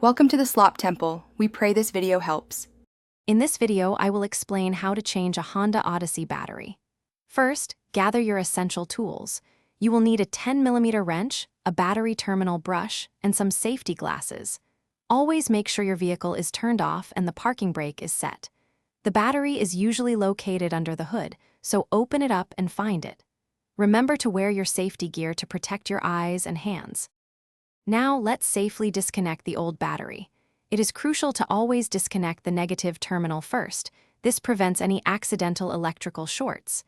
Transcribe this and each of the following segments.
Welcome to the Slop Temple. We pray this video helps. In this video, I will explain how to change a Honda Odyssey battery. First, gather your essential tools. You will need a 10mm wrench, a battery terminal brush, and some safety glasses. Always make sure your vehicle is turned off and the parking brake is set. The battery is usually located under the hood, so open it up and find it. Remember to wear your safety gear to protect your eyes and hands. Now let's safely disconnect the old battery. It is crucial to always disconnect the negative terminal first. This prevents any accidental electrical shorts.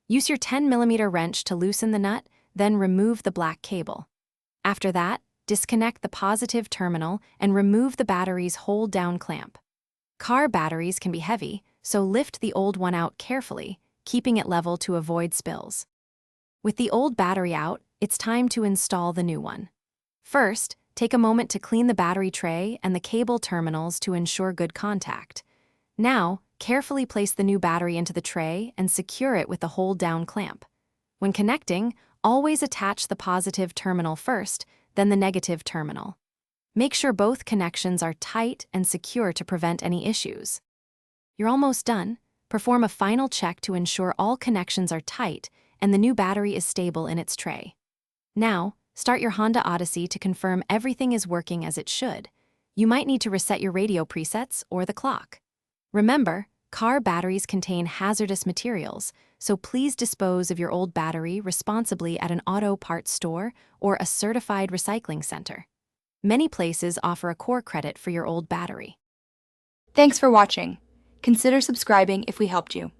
Use your 10mm wrench to loosen the nut, then remove the black cable. After that, disconnect the positive terminal and remove the battery's hold-down clamp. Car batteries can be heavy, so lift the old one out carefully, keeping it level to avoid spills. With the old battery out, it's time to install the new one. First, take a moment to clean the battery tray and the cable terminals to ensure good contact. Now, carefully place the new battery into the tray and secure it with the hold-down clamp. When connecting, always attach the positive terminal first, then the negative terminal. Make sure both connections are tight and secure to prevent any issues. You're almost done. Perform a final check to ensure all connections are tight and the new battery is stable in its tray. Now, start your Honda Odyssey to confirm everything is working as it should. You might need to reset your radio presets or the clock. Remember, car batteries contain hazardous materials, so please dispose of your old battery responsibly at an auto parts store or a certified recycling center. Many places offer a core credit for your old battery. Thanks for watching. Consider subscribing if we helped you.